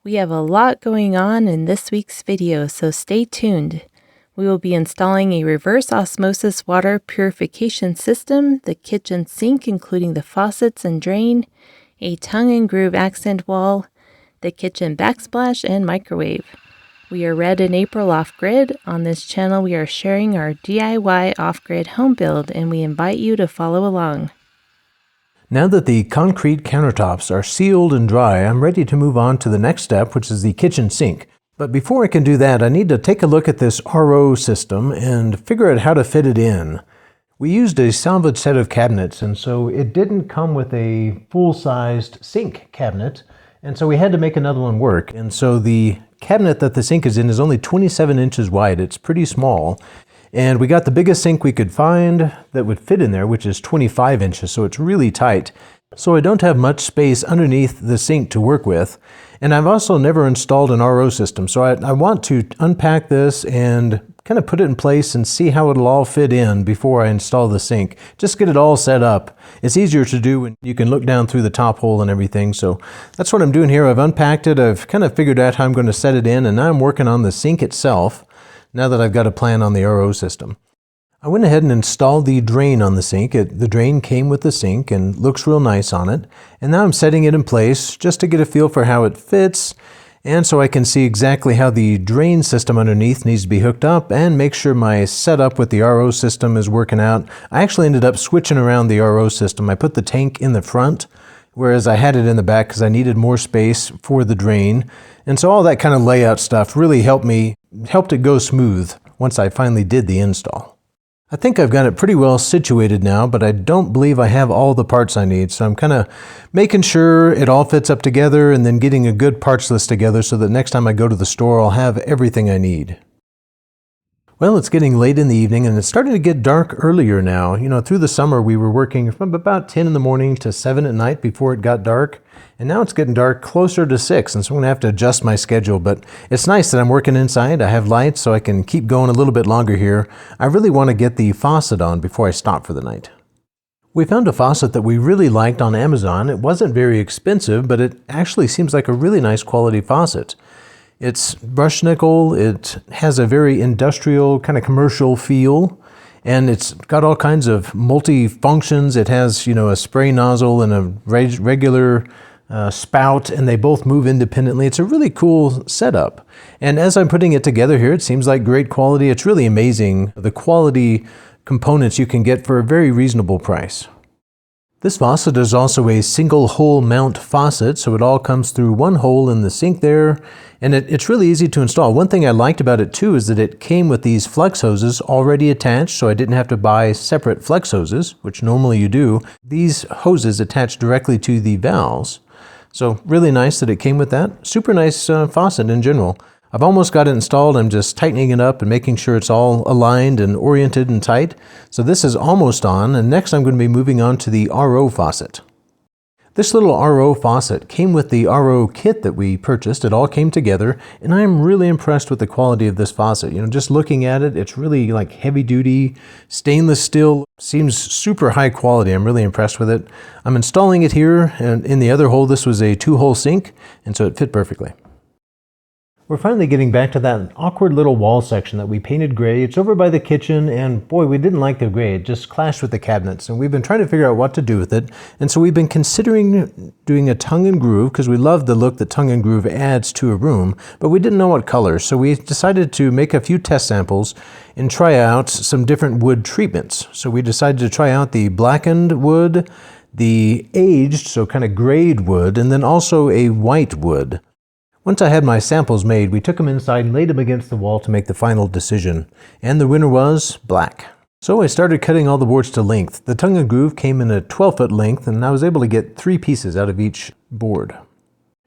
We have a lot going on in this week's video, so stay tuned. We will be installing a reverse osmosis water purification system, the kitchen sink including the faucets and drain, a tongue and groove accent wall, the kitchen backsplash, and microwave. We are Red and April Off-Grid. On this channel we are sharing our DIY off-grid home build, and we invite you to follow along. Now that the concrete countertops are sealed and dry, I'm ready to move on to the next step, which is the kitchen sink. But before I can do that, I need to take a look at this RO system and figure out how to fit it in. We used a salvage set of cabinets, and so it didn't come with a full-sized sink cabinet, and so we had to make another one work. And so the cabinet that the sink is in is only 27 inches wide. It's pretty small. And we got the biggest sink we could find that would fit in there, which is 25 inches, so it's really tight. So I don't have much space underneath the sink to work with. And I've also never installed an RO system, so I want to unpack this and kind of put it in place and see how it'll all fit in before I install the sink. Just get it all set up. It's easier to do when you can look down through the top hole and everything. So that's what I'm doing here. I've unpacked it. I've kind of figured out how I'm going to set it in, and now I'm working on the sink itself. Now that I've got a plan on the RO system. I went ahead and installed the drain on the sink. The drain came with the sink and looks real nice on it. And now I'm setting it in place just to get a feel for how it fits, and so I can see exactly how the drain system underneath needs to be hooked up and make sure my setup with the RO system is working out. I actually ended up switching around the RO system. I put the tank in the front, whereas I had it in the back because I needed more space for the drain. And so all that kind of layout stuff really helped it go smooth once I finally did the install. I think I've got it pretty well situated now, but I don't believe I have all the parts I need. So I'm kind of making sure it all fits up together and then getting a good parts list together so that next time I go to the store, I'll have everything I need. Well, it's getting late in the evening and it's starting to get dark earlier now. You know, through the summer we were working from about 10 in the morning to 7 at night before it got dark. And now it's getting dark closer to 6, and so I'm going to have to adjust my schedule. But it's nice that I'm working inside. I have lights so I can keep going a little bit longer here. I really want to get the faucet on before I stop for the night. We found a faucet that we really liked on Amazon. It wasn't very expensive, but it actually seems like a really nice quality faucet. It's brushed nickel, it has a very industrial, kind of commercial feel, and it's got all kinds of multi-functions. It has, you know, a spray nozzle and a regular spout, and they both move independently. It's a really cool setup. And as I'm putting it together here, it seems like great quality. It's really amazing the quality components you can get for a very reasonable price. This faucet is also a single hole mount faucet, so it all comes through one hole in the sink there, and it's really easy to install. One thing I liked about it too is that it came with these flex hoses already attached, so I didn't have to buy separate flex hoses, which normally you do. These hoses attach directly to the valves, so really nice that it came with that. Super nice faucet in general. I've almost got it installed. I'm just tightening it up and making sure it's all aligned and oriented and tight. So this is almost on, and next I'm going to be moving on to the RO faucet. This little RO faucet came with the RO kit that we purchased. It all came together, and I'm really impressed with the quality of this faucet. You know, just looking at it, it's really like heavy duty, stainless steel, seems super high quality. I'm really impressed with it. I'm installing it here, and in the other hole, this was a 2-hole sink, and so it fit perfectly. We're finally getting back to that awkward little wall section that we painted gray. It's over by the kitchen, and boy, we didn't like the gray. It just clashed with the cabinets, and we've been trying to figure out what to do with it. And so we've been considering doing a tongue and groove because we love the look that tongue and groove adds to a room, but we didn't know what color. So we decided to make a few test samples and try out some different wood treatments. So we decided to try out the blackened wood, the aged, so kind of grayed wood, and then also a white wood. Once I had my samples made, we took them inside and laid them against the wall to make the final decision. And the winner was black. So I started cutting all the boards to length. The tongue and groove came in a 12-foot length, and I was able to get 3 pieces out of each board.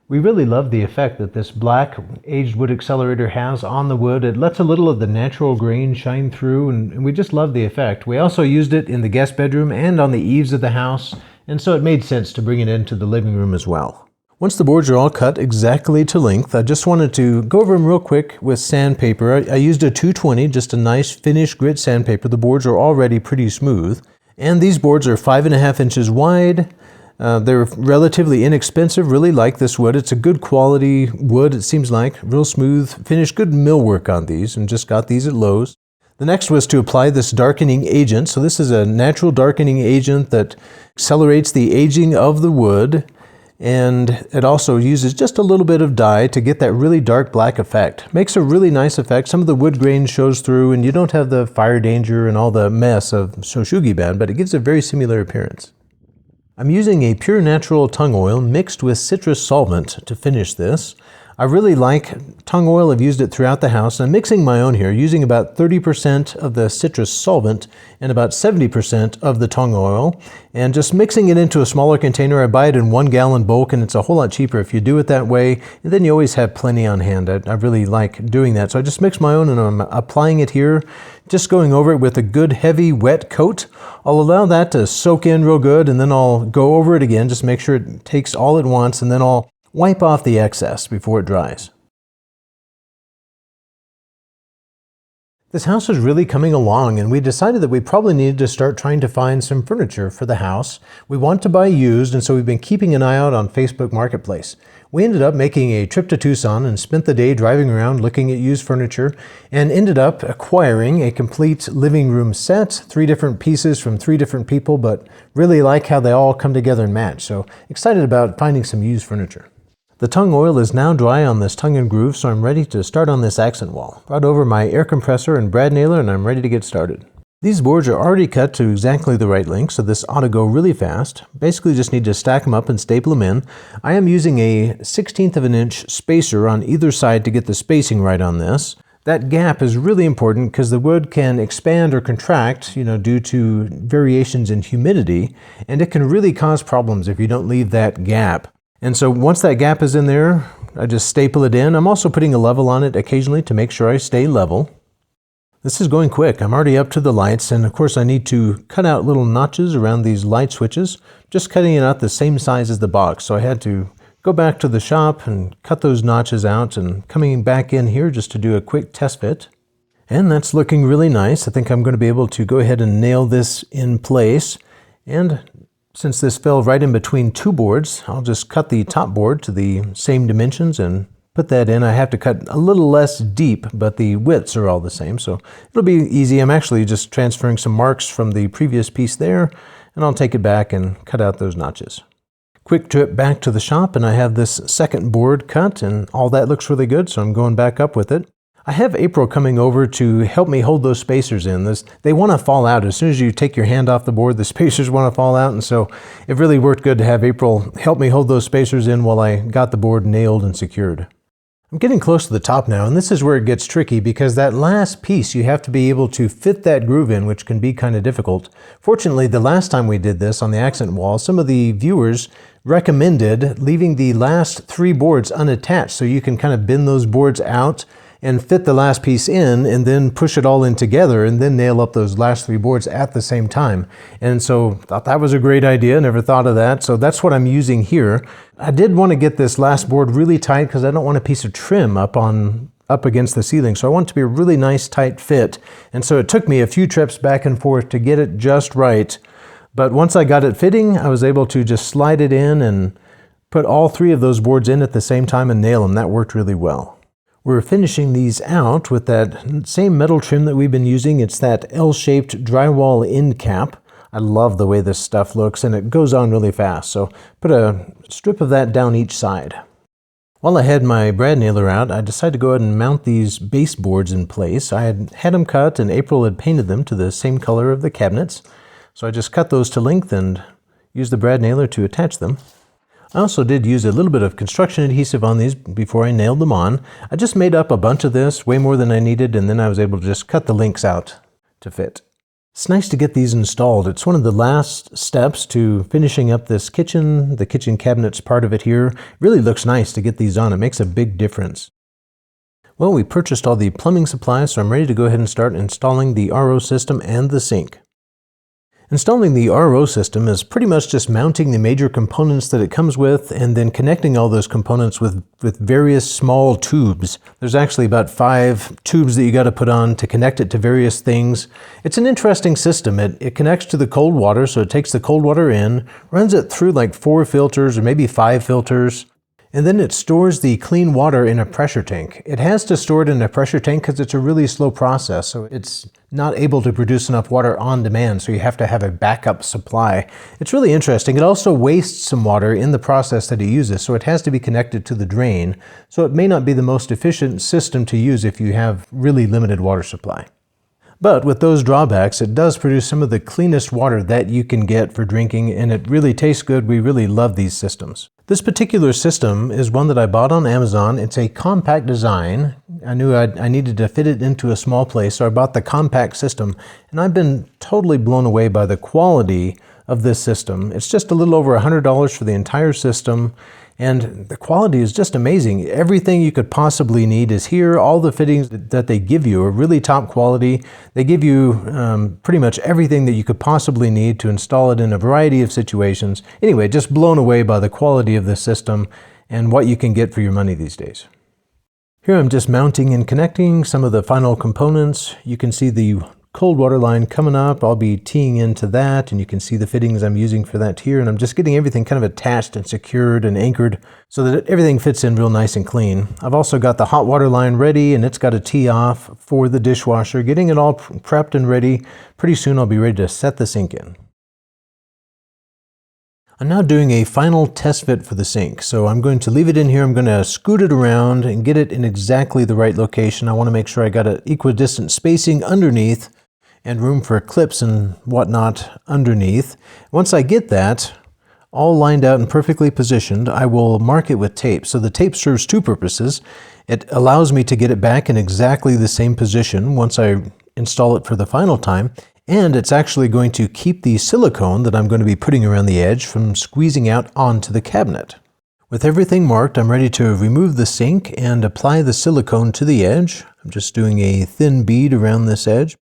We really love the effect that this black aged wood accelerator has on the wood. It lets a little of the natural grain shine through, and we just love the effect. We also used it in the guest bedroom and on the eaves of the house, and so it made sense to bring it into the living room as well. Once the boards are all cut exactly to length, I just wanted to go over them real quick with sandpaper. I used a 220, just a nice finished grit sandpaper. The boards are already pretty smooth. And these boards are 5.5 inches wide, They're relatively inexpensive, really like this wood. It's a good quality wood, it seems like, real smooth finish, good millwork on these, and just got these at Lowe's. The next was to apply this darkening agent. So this is a natural darkening agent that accelerates the aging of the wood, and it also uses just a little bit of dye to get that really dark black effect. Makes a really nice effect. Some of the wood grain shows through, and you don't have the fire danger and all the mess of Shoshugiban, but it gives a very similar appearance. I'm using a pure natural tung oil mixed with citrus solvent to finish this. I really like tung oil. I've used it throughout the house. I'm mixing my own here, using about 30% of the citrus solvent and about 70% of the tung oil, and just mixing it into a smaller container. I buy it in 1 gallon bulk, and it's a whole lot cheaper if you do it that way, and then you always have plenty on hand. I really like doing that. So I just mix my own, and I'm applying it here, just going over it with a good heavy wet coat. I'll allow that to soak in real good, and then I'll go over it again, just make sure it takes all at once, and then I'll wipe off the excess before it dries. This house is really coming along, and we decided that we probably needed to start trying to find some furniture for the house. We want to buy used, and so we've been keeping an eye out on Facebook Marketplace. We ended up making a trip to Tucson and spent the day driving around looking at used furniture, and ended up acquiring a complete living room set, 3 different pieces from 3 different people, but really like how they all come together and match. So excited about finding some used furniture. The tung oil is now dry on this tongue and groove, so I'm ready to start on this accent wall. Brought over my air compressor and brad nailer, and I'm ready to get started. These boards are already cut to exactly the right length, so this ought to go really fast. Basically just need to stack them up and staple them in. I am using a 1/16 of an inch spacer on either side to get the spacing right on this. That gap is really important because the wood can expand or contract, due to variations in humidity, and it can really cause problems if you don't leave that gap. And so once that gap is in there, I just staple it in. I'm also putting a level on it occasionally to make sure I stay level. This is going quick. I'm already up to the lights, and of course I need to cut out little notches around these light switches, just cutting it out the same size as the box. So I had to go back to the shop and cut those notches out, and coming back in here just to do a quick test fit. And that's looking really nice. I think I'm going to be able to go ahead and nail this in place. And since this fell right in between 2 boards, I'll just cut the top board to the same dimensions and put that in. I have to cut a little less deep, but the widths are all the same, so it'll be easy. I'm actually just transferring some marks from the previous piece there, and I'll take it back and cut out those notches. Quick trip back to the shop, and I have this second board cut, and all that looks really good, so I'm going back up with it. I have April coming over to help me hold those spacers in. They want to fall out. As soon as you take your hand off the board, the spacers want to fall out, and so it really worked good to have April help me hold those spacers in while I got the board nailed and secured. I'm getting close to the top now, and this is where it gets tricky because that last piece you have to be able to fit that groove in, which can be kind of difficult. Fortunately, the last time we did this on the accent wall, some of the viewers recommended leaving the last 3 boards unattached so you can kind of bend those boards out and fit the last piece in, and then push it all in together, and then nail up those last 3 boards at the same time. And so thought that was a great idea, never thought of that. So that's what I'm using here. I did want to get this last board really tight because I don't want a piece of trim up against the ceiling. So I want it to be a really nice tight fit. And so it took me a few trips back and forth to get it just right. But once I got it fitting, I was able to just slide it in and put all 3 of those boards in at the same time and nail them. That worked really well. We're finishing these out with that same metal trim that we've been using. It's that L-shaped drywall end cap. I love the way this stuff looks, and it goes on really fast. So put a strip of that down each side. While I had my brad nailer out, I decided to go ahead and mount these baseboards in place. I had them cut, and April had painted them to the same color of the cabinets. So I just cut those to length and used the brad nailer to attach them. I also did use a little bit of construction adhesive on these before I nailed them on. I just made up a bunch of this, way more than I needed, and then I was able to just cut the links out to fit. It's nice to get these installed. It's one of the last steps to finishing up this kitchen, the kitchen cabinets part of it here. It really looks nice to get these on. It makes a big difference. Well, we purchased all the plumbing supplies, so I'm ready to go ahead and start installing the RO system and the sink. Installing the RO system is pretty much just mounting the major components that it comes with and then connecting all those components with various small tubes. There's actually about 5 tubes that you got to put on to connect it to various things. It's an interesting system. It connects to the cold water, so it takes the cold water in, runs it through like 4 filters or maybe 5 filters, and then it stores the clean water in a pressure tank. It has to store it in a pressure tank because it's a really slow process, so it's not able to produce enough water on demand, so you have to have a backup supply. It's really interesting. It also wastes some water in the process that it uses, so it has to be connected to the drain, so it may not be the most efficient system to use if you have really limited water supply. But with those drawbacks, it does produce some of the cleanest water that you can get for drinking, and it really tastes good. We really love these systems. This particular system is one that I bought on Amazon. It's a compact design. I knew I needed to fit it into a small place, so I bought the compact system, and I've been totally blown away by the quality of this system. It's just a little over $100 for the entire system, and the quality is just amazing. Everything you could possibly need is here. All the fittings that they give you are really top quality. They give you pretty much everything that you could possibly need to install it in a variety of situations. Anyway, just blown away by the quality of this system and what you can get for your money these days. Here I'm just mounting and connecting some of the final components. You can see the cold water line coming up. I'll be teeing into that, and you can see the fittings I'm using for that here, and I'm just getting everything kind of attached and secured and anchored so that everything fits in real nice and clean. I've also got the hot water line ready, and it's got a tee off for the dishwasher, getting it all prepped and ready. Pretty soon I'll be ready to set the sink in. I'm now doing a final test fit for the sink, so I'm going to leave it in here. I'm going to scoot it around and get it in exactly the right location. I want to make sure I got an equidistant spacing underneath and room for clips and whatnot underneath. Once I get that all lined out and perfectly positioned, I will mark it with tape. So the tape serves 2 purposes. It allows me to get it back in exactly the same position once I install it for the final time, and it's actually going to keep the silicone that I'm going to be putting around the edge from squeezing out onto the cabinet. With everything marked, I'm ready to remove the sink and apply the silicone to the edge. I'm just doing a thin bead around this edge.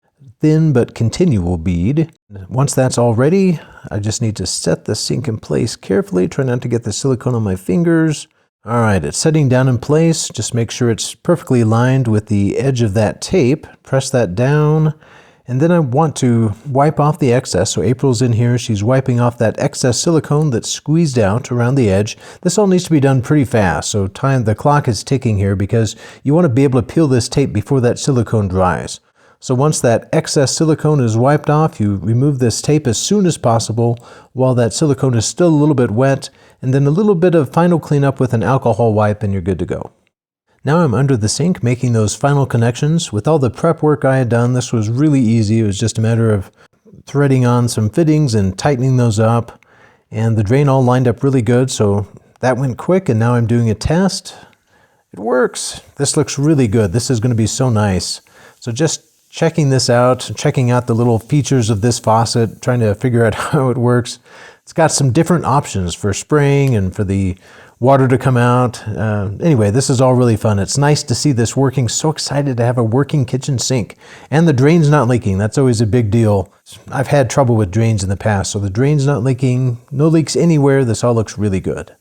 Thin but continual bead. Once that's all ready, I just need to set the sink in place carefully, try not to get the silicone on my fingers. All right, it's setting down in place. Just make sure it's perfectly aligned with the edge of that tape. Press that down, and then I want to wipe off the excess. So April's in here, she's wiping off that excess silicone that's squeezed out around the edge. This all needs to be done pretty fast, so the clock is ticking here because you want to be able to peel this tape before that silicone dries. So once that excess silicone is wiped off, you remove this tape as soon as possible while that silicone is still a little bit wet, and then a little bit of final cleanup with an alcohol wipe and you're good to go. Now I'm under the sink making those final connections. With all the prep work I had done, this was really easy. It was just a matter of threading on some fittings and tightening those up, and the drain all lined up really good, so that went quick, and now I'm doing a test. It works. This looks really good. This is going to be so nice. So just checking this out, checking out the little features of this faucet, trying to figure out how it works. It's got some different options for spraying and for the water to come out. Anyway, this is all really fun. It's nice to see this working. So excited to have a working kitchen sink. And the drain's not leaking. That's always a big deal. I've had trouble with drains in the past, so the drain's not leaking. No leaks anywhere. This all looks really good.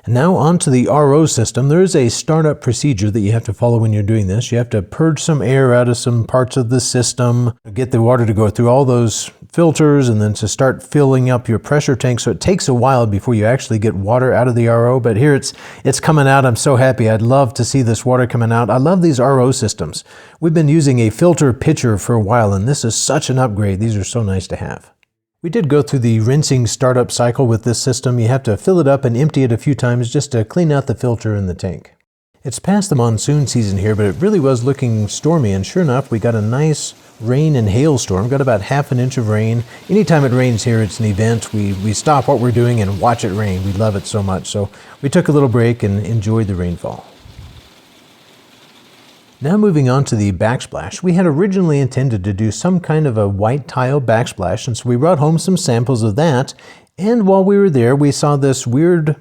Now onto the RO system. There is a startup procedure that you have to follow when you're doing this. You have to purge some air out of some parts of the system, get the water to go through all those filters, and then to start filling up your pressure tank. So it takes a while before you actually get water out of the RO, but here it's coming out. I'm so happy. I'd love to see this water coming out. I love these RO systems. We've been using a filter pitcher for a while, and this is such an upgrade. These are so nice to have. We did go through the rinsing startup cycle with this system. You have to fill it up and empty it a few times just to clean out the filter in the tank. It's past the monsoon season here, but it really was looking stormy, and sure enough, we got a nice rain and hailstorm. Got about ½ an inch of rain. Anytime it rains here, it's an event. We stop what we're doing and watch it rain. We love it so much. So we took a little break and enjoyed the rainfall. Now moving on to the backsplash. We had originally intended to do some kind of a white tile backsplash, and so we brought home some samples of that. And while we were there, we saw this weird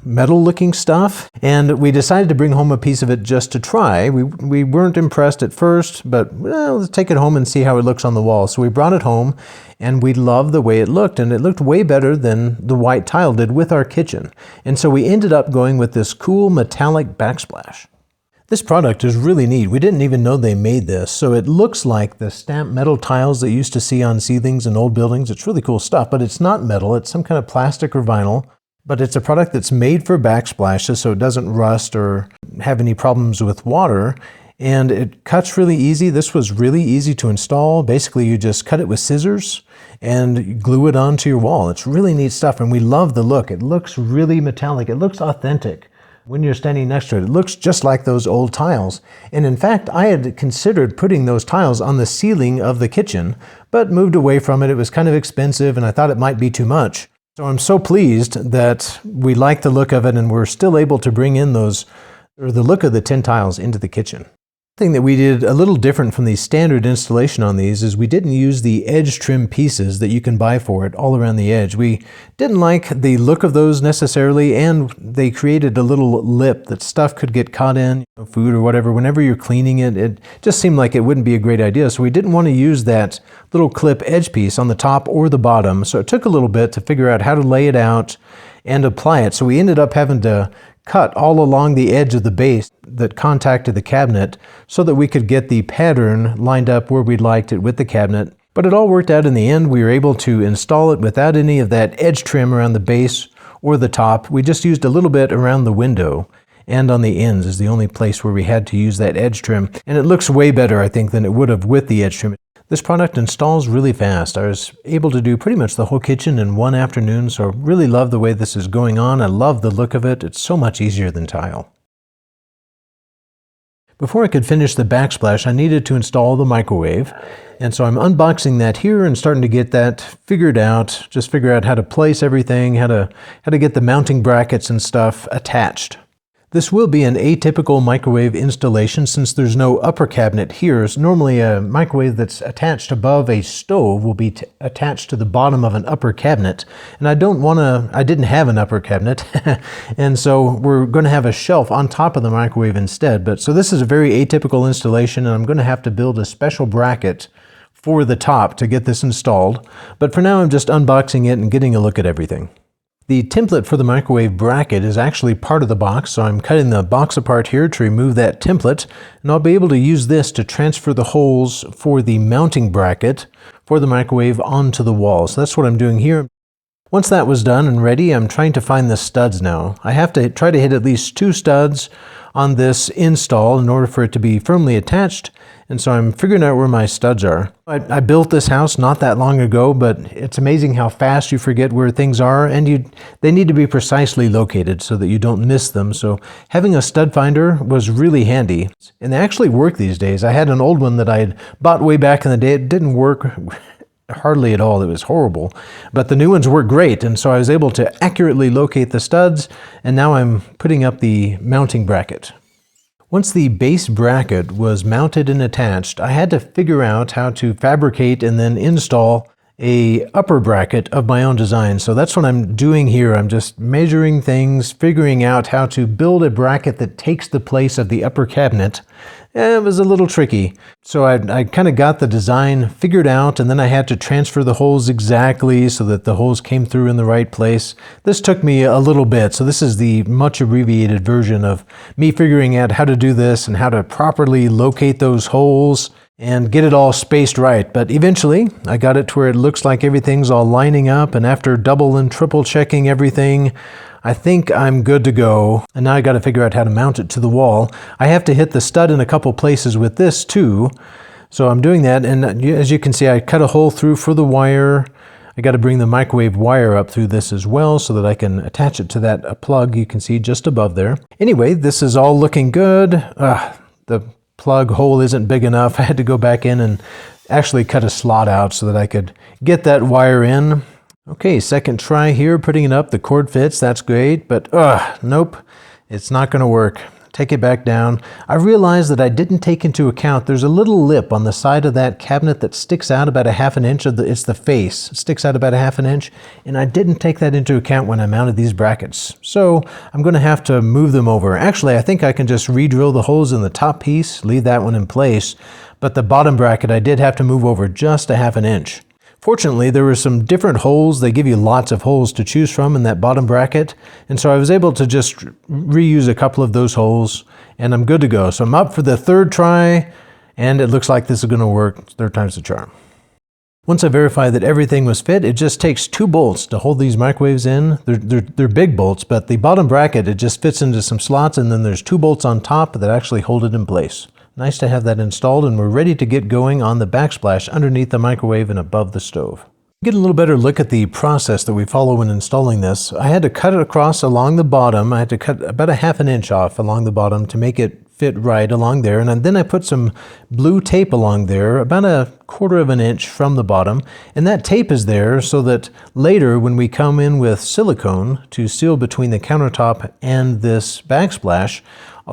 metal looking stuff, and we decided to bring home a piece of it just to try. We weren't impressed at first, but well, let's take it home and see how it looks on the wall. So we brought it home, and we loved the way it looked, and it looked way better than the white tile did with our kitchen. And so we ended up going with this cool metallic backsplash. This product is really neat. We didn't even know they made this, so it looks like the stamped metal tiles that you used to see on ceilings in old buildings. It's really cool stuff, but it's not metal. It's some kind of plastic or vinyl. But it's a product that's made for backsplashes, so it doesn't rust or have any problems with water. And it cuts really easy. This was really easy to install. Basically, you just cut it with scissors and glue it onto your wall. It's really neat stuff, and we love the look. It looks really metallic. It looks authentic. When you're standing next to it, it looks just like those old tiles. And in fact, I had considered putting those tiles on the ceiling of the kitchen, but moved away from it. It was kind of expensive, and I thought it might be too much. So I'm so pleased that we like the look of it, and we're still able to bring in the look of the tin tiles into the kitchen. The thing that we did a little different from the standard installation on these is we didn't use the edge trim pieces that you can buy for it all around the edge. We didn't like the look of those necessarily, and they created a little lip that stuff could get caught in, food or whatever. Whenever you're cleaning it, it just seemed like it wouldn't be a great idea. So we didn't want to use that little clip edge piece on the top or the bottom. So it took a little bit to figure out how to lay it out and apply it. So we ended up having to cut all along the edge of the base that contacted the cabinet so that we could get the pattern lined up where we liked it with the cabinet. But it all worked out in the end. We were able to install it without any of that edge trim around the base or the top. We just used a little bit around the window, and on the ends is the only place where we had to use that edge trim. And it looks way better, I think, than it would have with the edge trim. This product installs really fast. I was able to do pretty much the whole kitchen in one afternoon, so really love the way this is going on. I love the look of it. It's so much easier than tile. Before I could finish the backsplash, I needed to install the microwave. And so I'm unboxing that here and starting to get that figured out, just figure out how to place everything, how to get the mounting brackets and stuff attached. This will be an atypical microwave installation since there's no upper cabinet here. So normally a microwave that's attached above a stove will be attached to the bottom of an upper cabinet. And I didn't have an upper cabinet. And so we're going to have a shelf on top of the microwave instead. So this is a very atypical installation, and I'm going to have to build a special bracket for the top to get this installed. But for now, I'm just unboxing it and getting a look at everything. The template for the microwave bracket is actually part of the box, so I'm cutting the box apart here to remove that template, and I'll be able to use this to transfer the holes for the mounting bracket for the microwave onto the wall. So that's what I'm doing here. Once that was done and ready, I'm trying to find the studs now. I have to try to hit at least 2 studs on this install in order for it to be firmly attached, and so I'm figuring out where my studs are. I built this house not that long ago, but it's amazing how fast you forget where things are, and they need to be precisely located so that you don't miss them. So having a stud finder was really handy, and they actually work these days. I had an old one that I had bought way back in the day. It didn't work hardly at all. It was horrible, but the new ones work great, and so I was able to accurately locate the studs, and now I'm putting up the mounting bracket. Once the base bracket was mounted and attached, I had to figure out how to fabricate and then install a upper bracket of my own design. So that's what I'm doing here. I'm just measuring things, figuring out how to build a bracket that takes the place of the upper cabinet. It was a little tricky. So I kind of got the design figured out, and then I had to transfer the holes exactly so that the holes came through in the right place. This took me a little bit, so this is the much abbreviated version of me figuring out how to do this and how to properly locate those holes and get it all spaced right. But eventually, I got it to where it looks like everything's all lining up, and after double and triple checking everything, I think I'm good to go. And now I got to figure out how to mount it to the wall. I have to hit the stud in a couple places with this too. So I'm doing that, and as you can see, I cut a hole through for the wire. I got to bring the microwave wire up through this as well so that I can attach it to that plug you can see just above there. Anyway, this is all looking good. The plug hole isn't big enough. I had to go back in and actually cut a slot out so that I could get that wire in. Okay, second try here, putting it up. The cord fits, that's great, but nope, it's not going to work. take it back down. I realized that I didn't take into account there's a little lip on the side of that cabinet that sticks out about a half an inch. It's the face. It sticks out about a half an inch, and I didn't take that into account when I mounted these brackets. So I'm going to have to move them over. Actually, I think I can just re-drill the holes in the top piece, leave that one in place, but the bottom bracket I did have to move over just a half an inch. Fortunately, there were some different holes. They give you lots of holes to choose from in that bottom bracket. And so I was able to just reuse a couple of those holes, and I'm good to go. So I'm up for the third try, and it looks like this is going to work. Third time's the charm. Once I verified that everything was fit, it just takes 2 bolts to hold these microwaves in. They're big bolts, but the bottom bracket, it just fits into some slots, and then there's 2 bolts on top that actually hold it in place. Nice to have that installed, and we're ready to get going on the backsplash underneath the microwave and above the stove. Get a little better look at the process that we follow when installing this. I had to cut it across along the bottom. I had to cut about a half an inch off along the bottom to make it fit right along there, and then I put some blue tape along there about a 1/4 of an inch from the bottom, and that tape is there so that later when we come in with silicone to seal between the countertop and this backsplash,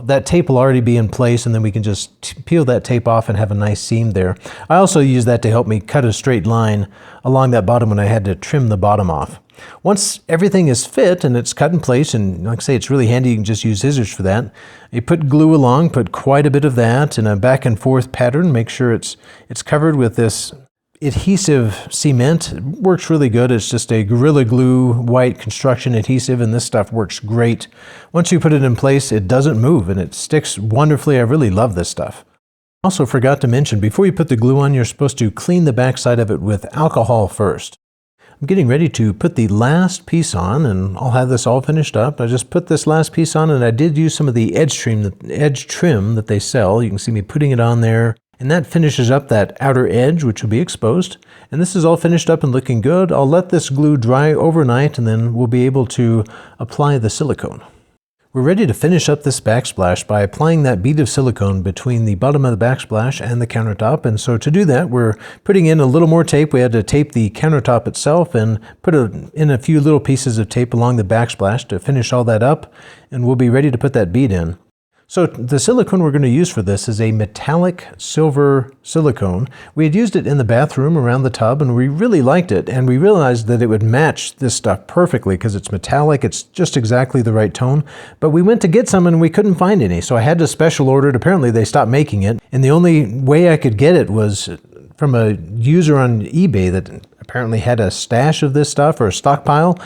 that tape will already be in place, and then we can just peel that tape off and have a nice seam there. I also use that to help me cut a straight line along that bottom when I had to trim the bottom off. Once everything is fit and it's cut in place, and like I say, it's really handy, you can just use scissors for that. You put glue along, put quite a bit of that in a back and forth pattern, make sure it's covered with this adhesive cement. It works really good. It's just a Gorilla Glue white construction adhesive, and this stuff works great. Once you put it in place, it doesn't move and it sticks wonderfully. I really love this stuff. Also forgot to mention, before you put the glue on, you're supposed to clean the backside of it with alcohol first. I'm getting ready to put the last piece on, and I'll have this all finished up. I just put this last piece on, and I did use some of the edge trim that they sell. You can see me putting it on there. And that finishes up that outer edge, which will be exposed. And this is all finished up and looking good. I'll let this glue dry overnight, and then we'll be able to apply the silicone. We're ready to finish up this backsplash by applying that bead of silicone between the bottom of the backsplash and the countertop. And so to do that, we're putting in a little more tape. We had to tape the countertop itself and put in a few little pieces of tape along the backsplash to finish all that up. And we'll be ready to put that bead in. So the silicone we're going to use for this is a metallic silver silicone. We had used it in the bathroom around the tub, and we really liked it, and we realized that it would match this stuff perfectly because it's metallic. It's just exactly the right tone. But we went to get some and we couldn't find any, so I had to special order it. Apparently they stopped making it, and the only way I could get it was from a user on eBay that apparently had a stash of this stuff or a stockpile.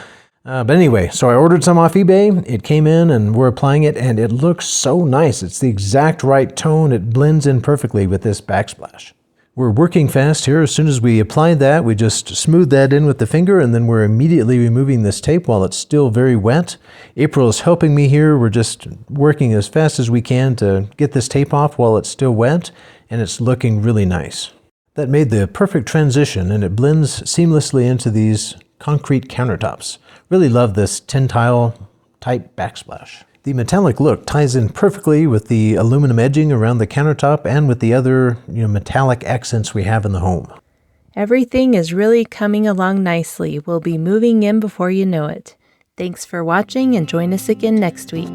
But anyway, so I ordered some off eBay, it came in, and we're applying it, and it looks so nice. It's the exact right tone. It blends in perfectly with this backsplash. We're working fast here. As soon as we applied that, we just smoothed that in with the finger, and then we're immediately removing this tape while it's still very wet. April is helping me here. We're just working as fast as we can to get this tape off while it's still wet, and it's looking really nice. That made the perfect transition, and it blends seamlessly into these concrete countertops. Really love this tin-tile type backsplash. The metallic look ties in perfectly with the aluminum edging around the countertop and with the other metallic accents we have in the home. Everything is really coming along nicely. We'll be moving in before you know it. Thanks for watching, and join us again next week.